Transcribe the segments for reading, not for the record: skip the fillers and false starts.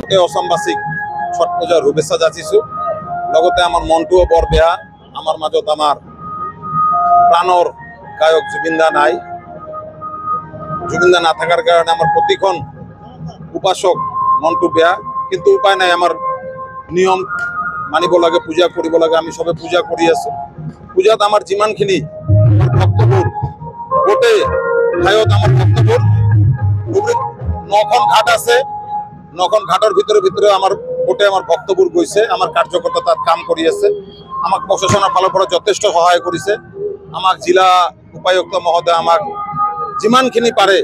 গোটেই অসমবাসীক ছট পূজাৰ শুভেচ্ছা যাচিছোঁ। লগতে আমাৰ মনটোও বৰ বেয়া, আমাৰ মাজত আমাৰ প্ৰাণৰ গায়ক জুবিন দা নাই। জুবিন দা নাথাকাৰ কাৰণে আমাৰ প্ৰতিখন উপাসক মনটো বেয়া, কিন্তু উপায় নাই, আমাৰ নিয়ম মানিব লাগে, পূজা কৰিব লাগে। আমি সবে পূজা কৰি আছোঁ। পূজাত আমাৰ যিমানখিনি ভক্তবোৰ গোটেই ঠাইত আমাৰ ভক্তবোৰ ধুবুৰীত 9খন ঘাট আছে, 9খন ঘাটৰ ভিতৰে আমাৰ গোটেই আমাৰ ভক্তবোৰ গৈছে। আমাৰ কাৰ্যকৰ্তা তাত কাম কৰি আছে। আমাক প্ৰশাসনৰ ফালৰ পৰা যথেষ্ট সহায় কৰিছে। আমাক জিলা উপায়ুক্ত মহোদয় আমাক যিমানখিনি পাৰে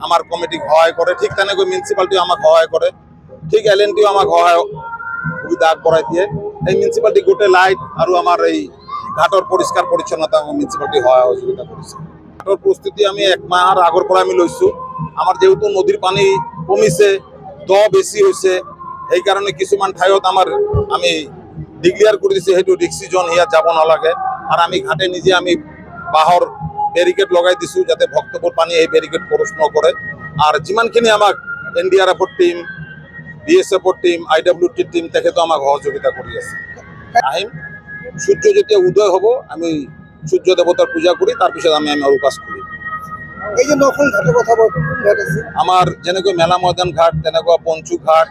আমাৰ কমিটিক সহায় কৰে, ঠিক তেনেকৈ মিউনিচিপালিটিও আমাক সহায় কৰে, ঠিক LNTও আমাক সহায় সুবিধা আগবঢ়াই দিয়ে। এই মিউনিচিপালিটি গোটেই লাইট আৰু আমাৰ এই ঘাটৰ পৰিষ্কাৰ পৰিচ্ছন্নতা মিউনিচিপালিটি সহায় সহযোগিতা কৰিছে। ঘাটৰ প্ৰস্তুতি আমি 1 মাহৰ আগৰ পৰা আমি লৈছোঁ। আমাৰ যেহেতু নদীৰ পানী কমিছে, দ বেছি হৈছে, সেইকাৰণে কিছুমান ঠাইত আমি ডিক্লিয়াৰ কৰি দিছোঁ সেইটো ৰিক্সি জোন, ইয়াত যাব নালাগে। আৰু আমি ঘাটে নিজে আমি বাঁহৰ বেৰিকেড লগাই দিছোঁ যাতে ভক্তবোৰ পানী এই বেৰিকেড ক্ৰছ নকৰে। আৰু যিমানখিনি আমাক NDRFৰ টিম, BSFৰ টিম, IWTৰ টিম তেখেতো আমাক সহযোগিতা কৰি আছে। আহিম, সূৰ্য যেতিয়া উদয় হ'ব আমি সূৰ্য দেৱতাৰ পূজা কৰি তাৰপিছত আমি আমাৰ উপাস কৰিম। এই যে 9খন ঘাটেৰ কথা আছে, আমাৰ যেনেকৈ মেলা ময়দান ঘাট, তেনেকুৱা পঞ্চু ঘাট,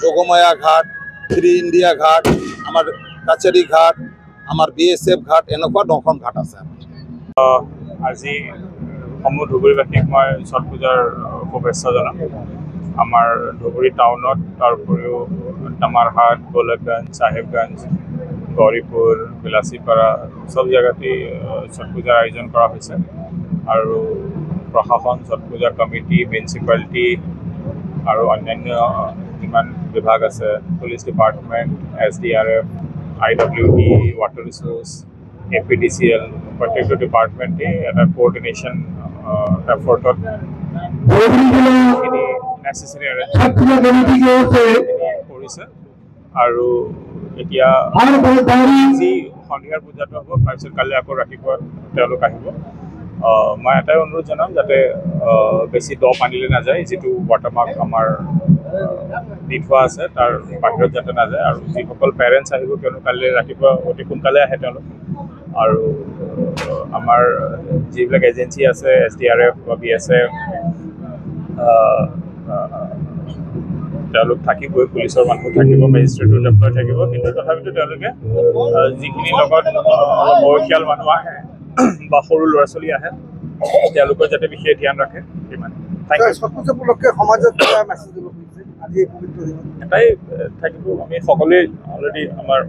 যোগমায়া ঘাট, থ্ৰী ইণ্ডিয়া ঘাট, আমাৰ কাছাৰী ঘাট, আমাৰ BSF ঘাট, এনেকুৱা 9খন ঘাট আছে। আজি সমূহ ধুবুৰীবাসীক মই ছট পূজাৰ শুভেচ্ছা জনাম। আমাৰ ধুবুৰী টাউনত তাৰ উপৰিও তামাৰহাট, গোলকগঞ্জ, চাহেবগঞ্জ, গৌৰীপুৰ, বিলাচীপাৰা সব জেগাতেই ছট পূজাৰ আয়োজন কৰা হৈছে। আৰু প্ৰশাসন, ছট পূজা কমিটি, মিউনিচিপালিটি আৰু অন্যান্য যিমান বিভাগ আছে, police department, SDRF, IWT, water resource, APDCL, প্ৰত্যেকটো ডিপাৰ্টমেণ্টেই এটা কোঅৰ্ডিনেশ্যন এফৰ্টত যিখিনি নেচেচেৰী এৰেঞ্জমেণ্ট কৰিছে। আৰু এতিয়া আজি সন্ধিয়াৰ পূজাটো হ'ব, তাৰপিছত কালি আকৌ ৰাতিপুৱা তেওঁলোক আহিব। মই এটাই অনুৰোধ জনাম যাতে বেছি দ পানীলৈ নাযায়, যিটো ৱাটাৰমাৰ্ক আমাৰ দি থোৱা আছে তাৰ বাহিৰত যাতে নাযায়। আৰু যিসকল পেৰেণ্টছ আহিব তেওঁলোক কালি ৰাতিপুৱা অতি সোনকালে আহে তেওঁলোক। আৰু আমাৰ যিবিলাক এজেঞ্চি আছে, SDRF বা BSF, তেওঁলোক থাকিবই, পুলিচৰ মানুহ থাকিব, মেজিষ্ট্ৰেটো ডেপ্লয় থাকিব। কিন্তু তথাপিতো তেওঁলোকে যিখিনি লগত বয়সীয়াল মানুহ আহে বা সৰু ল'ৰা ছোৱালী আহে, তেওঁলোকৰ যাতে বিশেষ ধ্যান ৰাখে, সিমান। এটাই থাকিব, আমি সকলোৱে অলৰেডি আমাৰ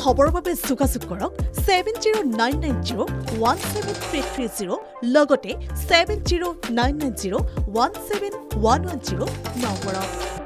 খবৰৰ বাবে যোগাযোগ কৰক 7099017330 লগতে 7099017110 নম্বৰত।